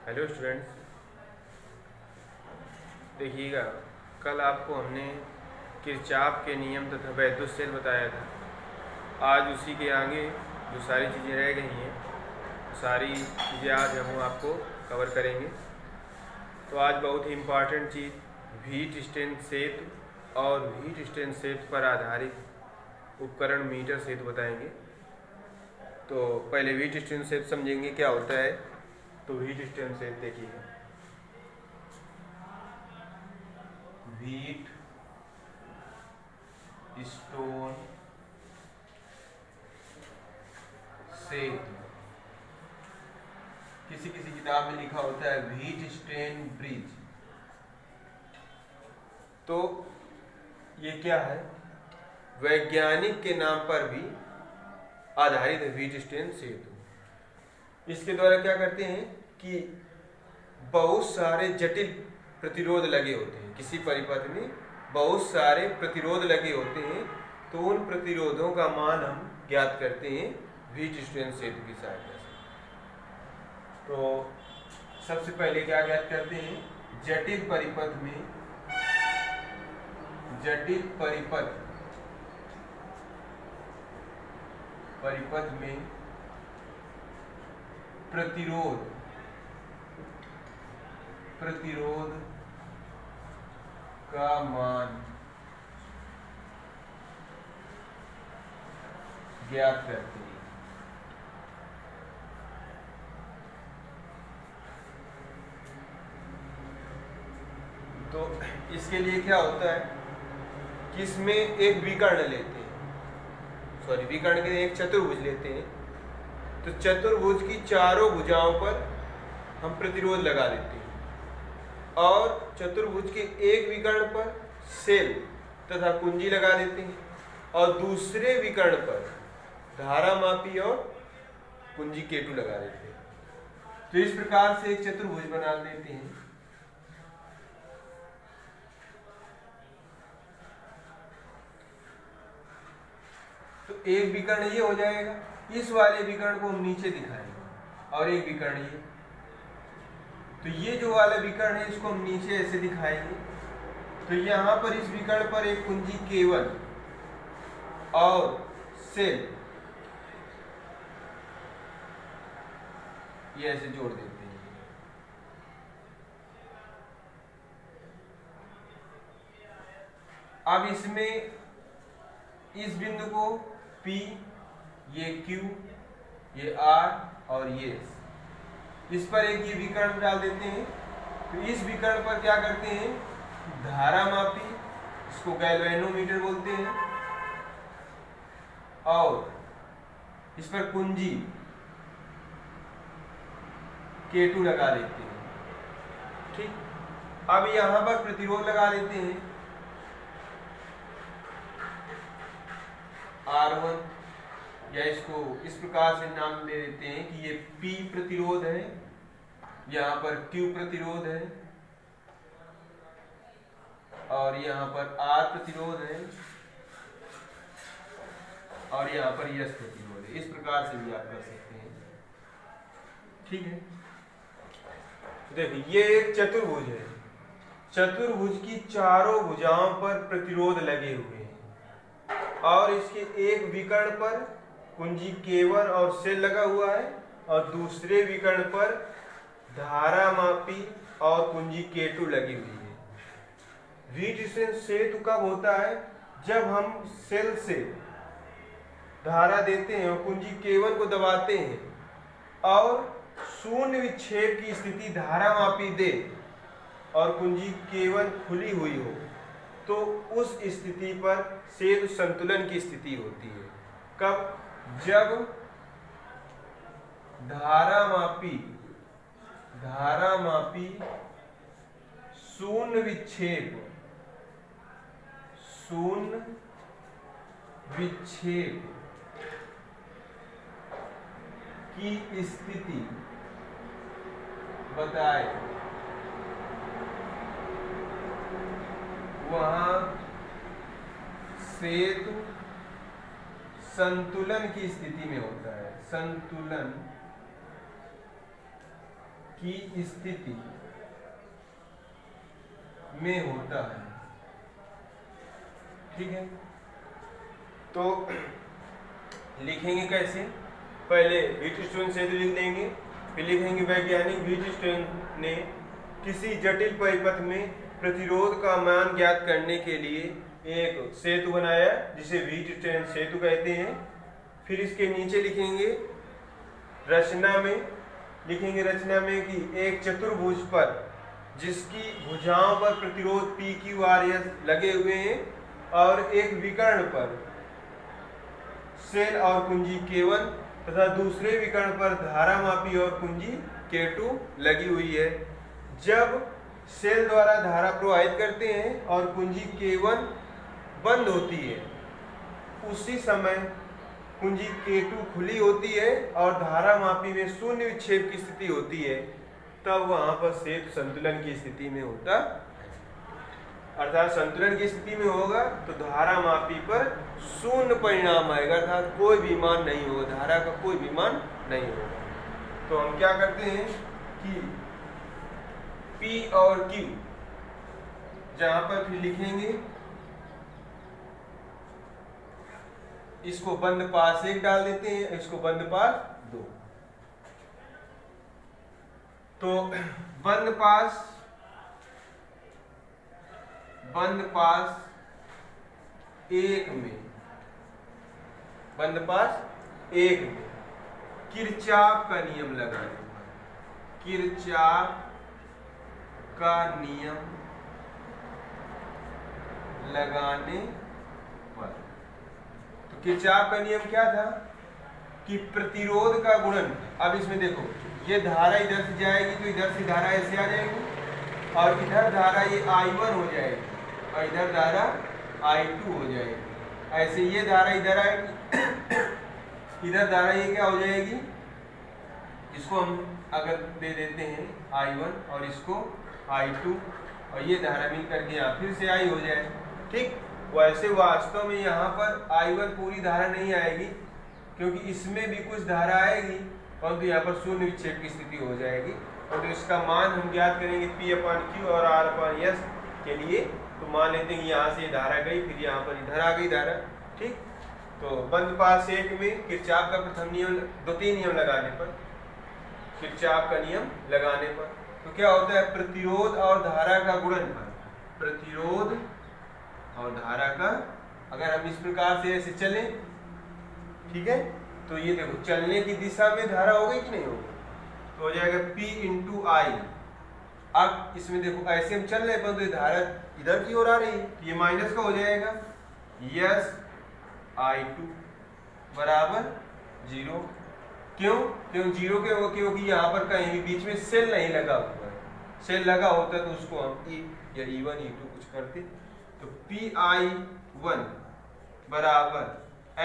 Hello students, देखिएगा। कल आपको हमने किरचॉफ के नियम तथा वैद्युत बताया था। आज उसी के आगे जो सारी चीज़ें रह गई हैं, सारी चीज़ें आज हम आपको कवर करेंगे। तो आज बहुत ही इम्पॉर्टेंट चीज़ हीट स्ट्रेंथ सेतु और हीट स्ट्रेंथ सेतु पर आधारित उपकरण मीटर सेतु बताएंगे। तो पहले हीट स्ट्रेंथ सेतु समझेंगे क्या होता है। तो हीट स्ट्रेंथ सेतु देखिए, हीट स्टोन सेतु किसी किसी किताब में लिखा होता है हीट स्ट्रेन ब्रिज। तो ये क्या है, वैज्ञानिक के नाम पर भी आधारित है हीट स्ट्रेन सेतु। इसके द्वारा क्या करते हैं कि बहुत सारे जटिल प्रतिरोध लगे होते हैं। किसी परिपथ में बहुत सारे प्रतिरोध लगे होते हैं, तो उन प्रतिरोधों का मान हम ज्ञात करते हैं हीट स्ट्रेन सेतु की सहायता से। तो सबसे पहले क्या ज्ञात करते हैं, जटिल परिपथ में प्रतिरोध का मान ज्ञात करते हैं। तो इसके लिए क्या होता है कि इसमें एक विकर्ण लेते हैं, विकर्ण के एक चतुर्भुज लेते हैं। तो चतुर्भुज की चारों भुजाओं पर हम प्रतिरोध लगा देते हैं और चतुर्भुज के एक विकर्ण पर सेल तथा कुंजी लगा देते हैं और दूसरे विकर्ण पर धारामापी और कुंजी केतु लगा देते हैं। तो इस प्रकार से एक चतुर्भुज बना देते हैं। तो एक विकर्ण ये हो जाएगा, इस वाले विकर्ण को हम नीचे दिखाएंगे और एक विकर्ण ये। तो ये जो वाला विकर्ण है इसको हम नीचे ऐसे दिखाएंगे। तो यहाँ पर इस विकर्ण पर एक कुंजी केवल और सेल ये ऐसे जोड़ देते हैं। अब इसमें इस बिंदु को P, ये Q, ये R और ये S, इस पर एक ये विकर्ण डाल देते हैं। तो इस विकर्ण पर क्या करते हैं, धारामापी, इसको गैल्वेनोमीटर बोलते हैं, और इस पर कुंजी K2 लगा देते हैं। ठीक, अब यहां पर प्रतिरोध लगा देते हैं R1, या इसको इस प्रकार से नाम दे देते हैं कि ये P प्रतिरोध है, यहाँ पर Q प्रतिरोध है और यहाँ पर R प्रतिरोध है और यहाँ पर S प्रतिरोध है। इस प्रकार से भी आप कर सकते हैं। ठीक है, देखिए ये एक चतुर्भुज है। चतुर्भुज की चारों भुजाओं पर प्रतिरोध लगे हुए हैं और इसके एक विकर्ण पर कुंजी K1 और सेल लगा हुआ है और दूसरे विकर्ण पर धारामापी और कुंजी K2 लगी हुई है। हीट स्ट्रेन सेतु कब होता है, जब हम सेल से धारा देते हैं और कुंजी K1 को दबाते हैं और शून्य विक्षेप की स्थिति धारामापी दे और कुंजी K1 खुली हुई हो, तो उस स्थिति पर सेतु संतुलन की स्थिति होती है। कब, जब धारामापी शून्य विक्षेप की स्थिति बताए, वहां सेतु संतुलन की स्थिति में होता है। संतुलन की स्थिति में होता है। ठीक है, तो लिखेंगे कैसे? पहले व्हीटस्टोन सेतु लिख देंगे, फिर लिखेंगे वैज्ञानिक व्हीटस्टोन ने किसी जटिल परिपथ में प्रतिरोध का मान ज्ञात करने के लिए एक सेतु बनाया जिसे व्हीटस्टोन सेतु कहते हैं। फिर इसके नीचे लिखेंगे रचना में कि एक चतुर्भुज पर जिसकी भुजाओं पर प्रतिरोध PQRS लगे हुए हैं और एक विकर्ण पर सेल और कुंजी K1 तथा दूसरे विकर्ण पर धारामापी और कुंजी K2 लगी हुई है। जब सेल द्वारा धारा प्रवाहित करते हैं और कुंजी K1 बंद होती है, उसी समय कुंजी K2 खुली होती है और धारामापी में शून्य विक्षेप की स्थिति होती है, तब वहां पर सेतु संतुलन की स्थिति में होता है। अर्थात संतुलन की स्थिति में होगा तो धारामापी पर शून्य परिणाम आएगा, अर्थात कोई भी मान नहीं होगा, धारा का कोई भी मान नहीं होगा। तो हम क्या करते हैं कि P और Q जहां पर फिर लिखेंगे, इसको बंद पास 1 डाल देते हैं, इसको बंद पास 2। तो बंद पास 1 में किरचॉफ का नियम लगाने पर तो किरचॉफ का नियम क्या था कि प्रतिरोध का गुणन। अब इसमें देखो, ये धारा इधर से जाएगी तो इधर से धारा ऐसे आ जाएगी और इधर धारा ये I1 हो जाएगी और इधर धारा I2 हो जाएगी। ऐसे ये धारा इधर आएगी, इधर धारा ये क्या हो जाएगी, इसको हम अगर दे देते हैं I1 और इसको I2 और ये धारा मिल करके यहाँ फिर से I हो जाए। ठीक, वैसे वास्तव में यहाँ पर I1 पूरी धारा नहीं आएगी क्योंकि इसमें भी कुछ धारा आएगी, परंतु यहाँ पर शून्य विक्षेप की स्थिति हो जाएगी। और तो इसका मान हम ज्ञात करेंगे P/Q और R/S के लिए। तो मान लेते हैं कि यहाँ से धारा गई, फिर यहाँ पर इधर आ गई धारा। ठीक, तो बंद पास 1 में किरचॉफ का प्रथम नियम, 2-3 नियम लगाने पर, किरचॉफ का नियम लगाने पर तो क्या होता है, प्रतिरोध और धारा का गुणनफल, प्रतिरोध और धारा का, अगर हम इस प्रकार से ऐसे चलें, ठीक है, तो ये देखो चलने की दिशा में धारा हो गई कि नहीं होगी, तो हो जाएगा P/I। अब इसमें देखो ऐसे हम चल रहे हैं परंतु ये धारा इधर की ओर आ रही है, तो ये माइनस का हो जाएगा I2 बराबर 0। क्यों 0 क्योंकि यहाँ पर कहीं भी बीच में सेल नहीं लगा हुआ है। सेल लगा होता तो उसको हम E या E1 E2 कुछ करते। तो P/1 बराबर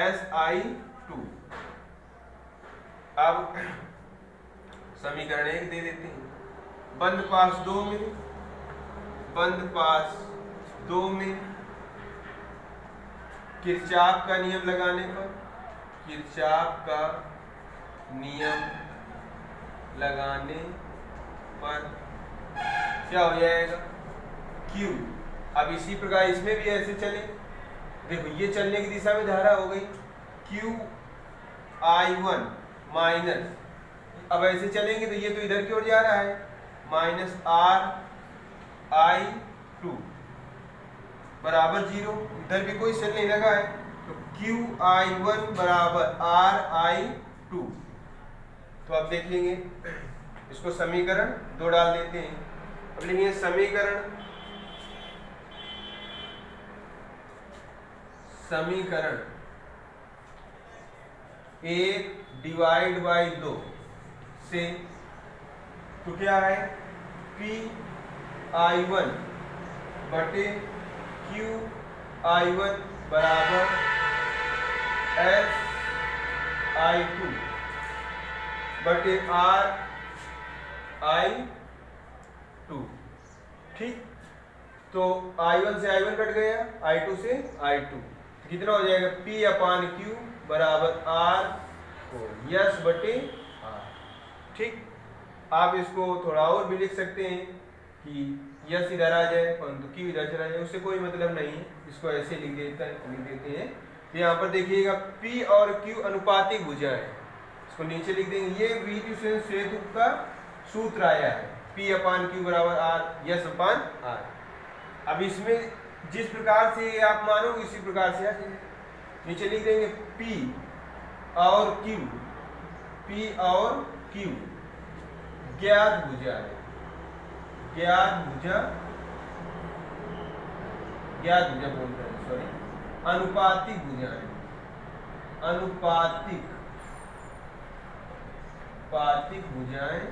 SI2। अब समीकरण 1 दे देते हैं। बंद पास 2 में किरचॉफ का नियम लगाने पर, किरचॉफ का नियम लगाने पर क्या हो जाएगा, Q। अब इसी प्रकार इसमें भी ऐसे चले, देखो ये चलने की दिशा में धारा हो गई Q/I1 माइनस, अब ऐसे चलेंगे तो ये तो इधर की ओर जा रहा है, माइनस R/I2 बराबर 0। इधर भी कोई सेल नहीं लगा है, तो Q/I1 बराबर R/I2। तो अब देखेंगे, इसको समीकरण 2 डाल देते हैं। अब लिखिए समीकरण 1/2 से, तो क्या है, P/I1 बटे Q/I1 बराबर SI2 बटे R/I2। ठीक, तो I1 से I1 कट गया, I2 से I2, कितना हो जाएगा, P/Q बराबर R/S बटे R। ठीक, आप इसको थोड़ा और भी लिख सकते हैं कि यस इधर आ जाए परंतु क्यू इधर चला जाए, उससे कोई मतलब नहीं है, इसको ऐसे लिख देते हैं। यहाँ पर देखिएगा P और Q अनुपातिक भुजा है, इसको नीचे लिख देंगे। ये वीट स्ट्रेन सेतु का सूत्र आया है, P/Q बराबर R, यस अपान R। अब इसमें जिस प्रकार से आप मानोगे इसी प्रकार से आ जाएगा। नीचे लिख देंगे P और Q ज्ञात भुजा है, ज्ञात भुजा बोलते हैं, सॉरी, अनुपातिक भुजा है, अनुपातिक भुजाएं।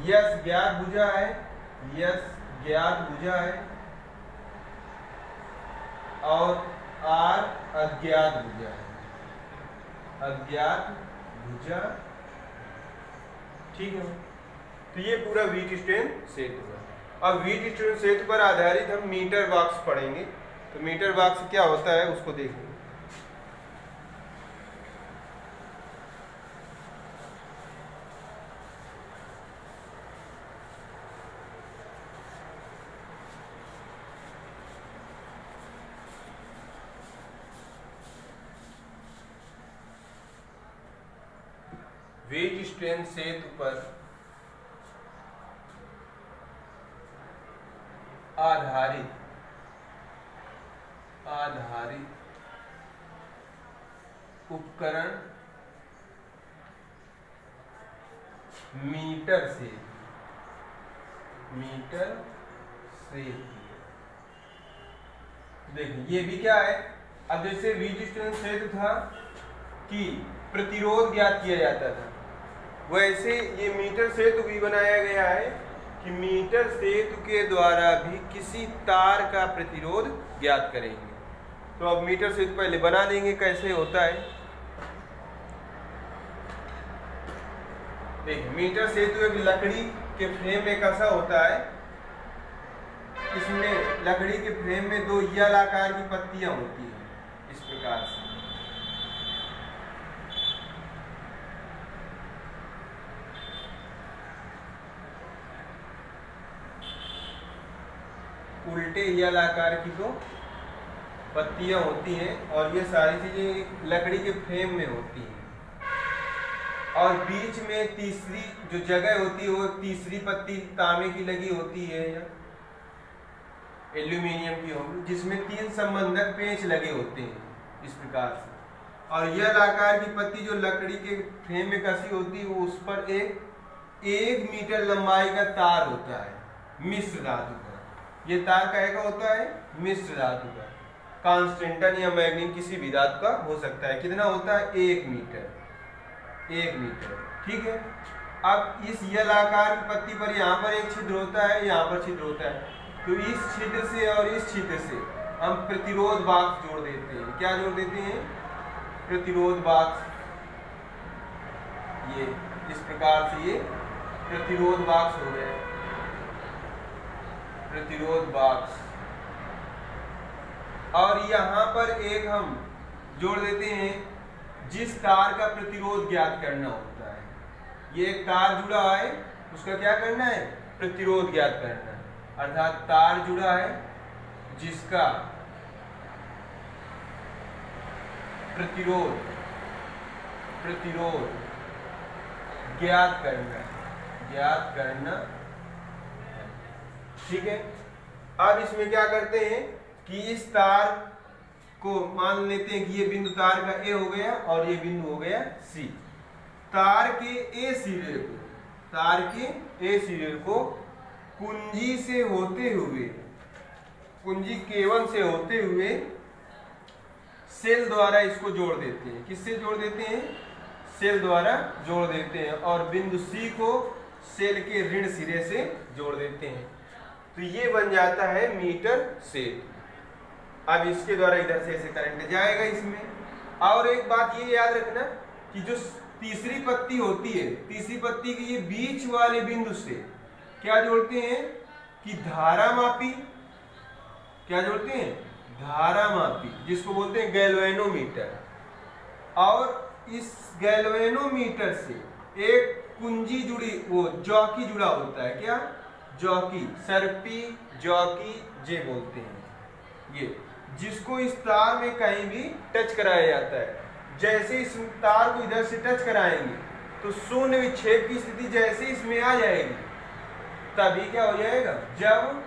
यस ज्ञात भुजा है, यस ज्ञात भुजा है और आर अज्ञात भुजा है, अज्ञात भुजा। ठीक है, तो ये पूरा वीट स्ट्रेन सेतु है। अब वीट स्ट्रेन सेतु पर आधारित हम मीटर बॉक्स पढ़ेंगे, तो मीटर बॉक्स क्या होता है उसको देखेंगे। वीट स्ट्रेन सेतु पर आधारित उपकरण मीटर सेतु। देखिए ये भी क्या है, अब जैसे वीट स्ट्रेन सेतु था कि प्रतिरोध ज्ञात किया जाता था, वैसे ये मीटर सेतु भी बनाया गया है कि मीटर सेतु के द्वारा भी किसी तार का प्रतिरोध ज्ञात करेंगे। तो अब मीटर सेतु पहले बना लेंगे, कैसे होता है देखिए। मीटर सेतु एक लकड़ी के फ्रेम में कसा होता है, इसमें लकड़ी के फ्रेम में दो यल आकार की पत्तियां होती हैं, इस प्रकार से। उल्टे यल आकार की दो पत्तियां होती हैं और ये सारी चीजें लकड़ी के फ्रेम में होती हैं, और बीच में तीसरी जो जगह होती है वो तीसरी पत्ती तांबे की लगी होती है या एल्यूमिनियम की होगी, जिसमें 3 संबंधक पेंच लगे होते हैं इस प्रकार से। और यल आकार की पत्ती जो लकड़ी के फ्रेम में कसी होती है वो उस पर 1 मीटर लंबाई का तार होता है, मिश्र धातु का। ये तार कहेगा होता है मिश्र धातु का, कांस्टेंटन या मैग्नीन किसी भी धातु का हो सकता है। कितना होता है 1 मीटर। ठीक है, अब इस यल आकार की पत्ती पर यहाँ पर एक छिद्र होता है, यहाँ पर छिद्र होता है, तो इस छिद्र से और इस छिद्र से हम प्रतिरोध बॉक्स जोड़ देते हैं। क्या जोड़ देते हैं? प्रतिरोध बॉक्स। ये इस प्रकार से ये प्रतिरोध बॉक्स हो गया, प्रतिरोध बॉक्स। और यहाँ पर एक हम जोड़ देते हैं जिस तार का प्रतिरोध ज्ञात करना होता है। ये एक तार जुड़ा है, उसका क्या करना है? प्रतिरोध ज्ञात करना है। अर्थात तार जुड़ा है जिसका प्रतिरोध ज्ञात करना। ठीक है, अब इसमें क्या करते हैं कि इस तार को मान लेते हैं कि ये बिंदु तार का ए हो गया और ये बिंदु हो गया सी। तार के ए सिरे को कुंजी से होते हुए, कुंजी K1 से होते हुए सेल द्वारा इसको जोड़ देते हैं। किससे जोड़ देते हैं? सेल द्वारा जोड़ देते हैं, और बिंदु C को सेल के ऋण सिरे से जोड़ देते हैं। तो ये बन जाता है मीटर सेल। अब इसके द्वारा इधर से ऐसे करंट जाएगा इसमें। और एक बात ये याद रखना कि जो तीसरी पत्ती होती है, तीसरी पत्ती के ये बीच वाले बिंदु से क्या जोड़ते हैं कि धारामापी। क्या जोड़ते हैं? धारामापी, जिसको बोलते हैं गैल्वेनोमीटर। और इस गैल्वेनोमीटर से एक कुंजी जुड़ी, वो जॉकी जुड़ा होता है। क्या? जॉकी, सर्पी जॉकी जे बोलते हैं ये, जिसको इस तार में कहीं भी टच कराया जाता है। जैसे इस तार को इधर से टच कराएंगे तो शून्य विक्षेप की स्थिति जैसे इसमें आ जाएगी, तभी क्या हो जाएगा, जब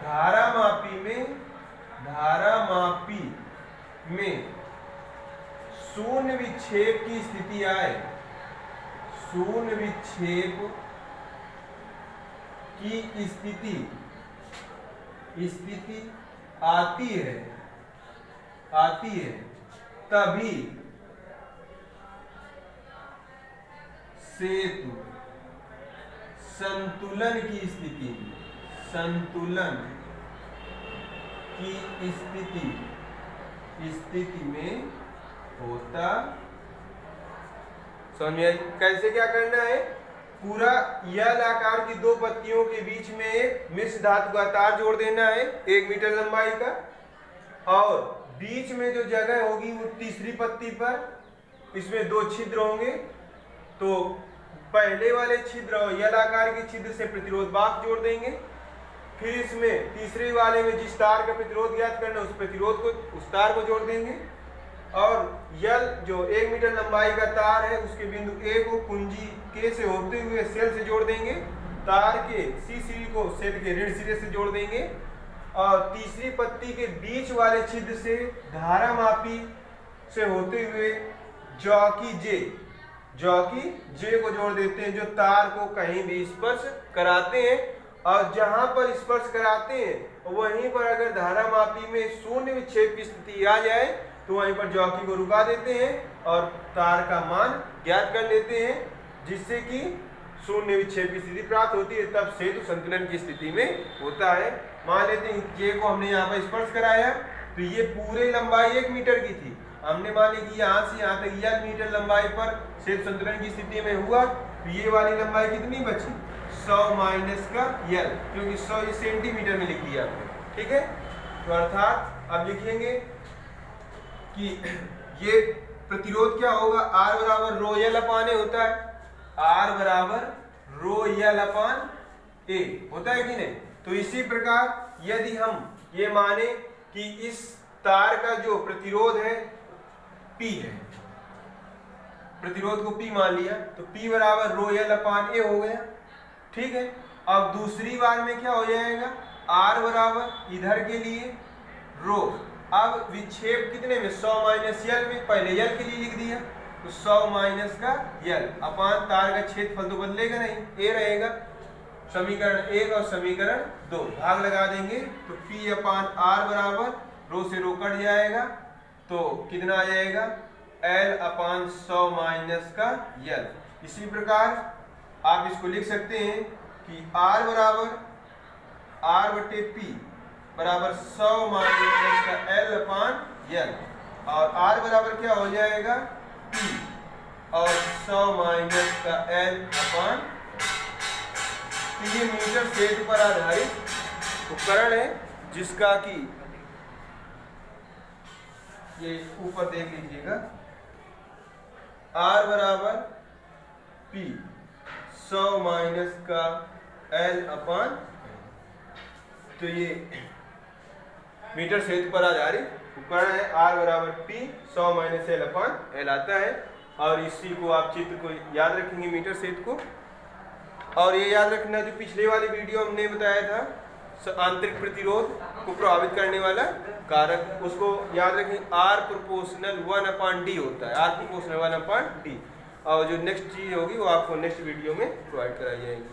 धारामापी में शून्य विक्षेप की स्थिति आए, शून्य विक्षेप की स्थिति आती है तभी सेतु संतुलन की स्थिति में होता। समझ में आई? कैसे क्या करना है? पूरा यल आकार की दो पत्तियों के बीच में एक मिश्र धातु का तार जोड़ देना है 1 मीटर लंबाई का, और बीच में जो जगह होगी वो तीसरी पत्ती पर इसमें 2 छिद्र होंगे। तो पहले वाले छिद्र और यल आकार के छिद्र से प्रतिरोध बाक जोड़ देंगे, फिर इसमें तीसरे वाले में जिस तार का प्रतिरोध ज्ञात करना उस प्रतिरोध को, उस तार को जोड़ देंगे, और यल जो 1 मीटर लंबाई का तार है उसके बिंदु A को कुंजी K से होते हुए सेल से जोड़ देंगे, तार के C सिरे को सेल के ऋण सिरे से जोड़ देंगे, और तीसरी पत्ती के बीच वाले छिद्र से धारामापी से होते हुए जॉकी J को जोड़ देते हैं, जो तार को कहीं भी स्पर्श कराते हैं। और जहां पर स्पर्श कराते हैं वहीं पर अगर धारामापी में शून्य विक्षेप की स्थिति आ जाए तो वहीं पर जॉकी को रुका देते हैं और तार का मान ज्ञात कर लेते हैं, जिससे कि शून्य विक्षेप की स्थिति प्राप्त होती है, तब सेतु संतुलन की स्थिति में होता है। मान लेते हैं J को हमने यहाँ पर स्पर्श कराया तो ये पूरे लंबाई 1 मीटर की थी, हमने मान ली कि यहाँ से यहाँ तक 1 मीटर लंबाई पर सेतु संतुलन की स्थिति में हुआ, तो ये वाली लंबाई कितनी बची, 100 माइनस का यल, क्योंकि 100 सेंटीमीटर में लिख दिया आपने। ठीक है, तो अर्थात अब लिखेंगे कि ये प्रतिरोध क्या होगा, R बराबर रो यल अपान ए होता है, R बराबर रो यल अपान ए होता है कि नहीं। तो इसी प्रकार यदि हम ये माने कि इस तार का जो प्रतिरोध है P है, प्रतिरोध को P मान लिया, तो P बराबर रो यल अपान ए हो गया। ठीक है, अब दूसरी बार में क्या हो जाएगा, R बराबर इधर के लिए रो, अब विक्षेप कितने में, 100 माइनस यल में, पहले यल के लिए लिख दिया तो 100 माइनस का यल अपान तार का क्षेत्रफल तो बदलेगा नहीं, ए रहेगा। समीकरण 1 और समीकरण 2 भाग लगा देंगे तो P अपान R बराबर रो से रो कट जाएगा, तो कितना आ जाएगा, L अपान 100 माइनस का यल। इसी प्रकार आप इसको लिख सकते हैं कि R बराबर R बटे P बराबर 100 माइनस का L अपान यल, और R बराबर क्या हो जाएगा, P और 100 माइनस का L अपान। ये मीटर क्षेत्र पर आधारित उपकरण है, जिसका कि ये ऊपर देख लीजिएगा, R बराबर P 100 माइनस का L अपान, तो ये मीटर क्षेत्र पर आधारित उपकरण है। R बराबर P 100 माइनस L अपान L आता है, और इसी को आप चित्र को याद रखेंगे मीटर क्षेत्र को। और ये याद रखना जो पिछले वाली वीडियो हमने बताया था आंतरिक प्रतिरोध को प्रभावित करने वाला कारक, उसको याद रखें, R प्रोपोर्शनल 1/D होता है, R प्रोपोर्शनल 1/D। और जो नेक्स्ट चीज होगी वो आपको नेक्स्ट वीडियो में प्रोवाइड कराई जाएगी।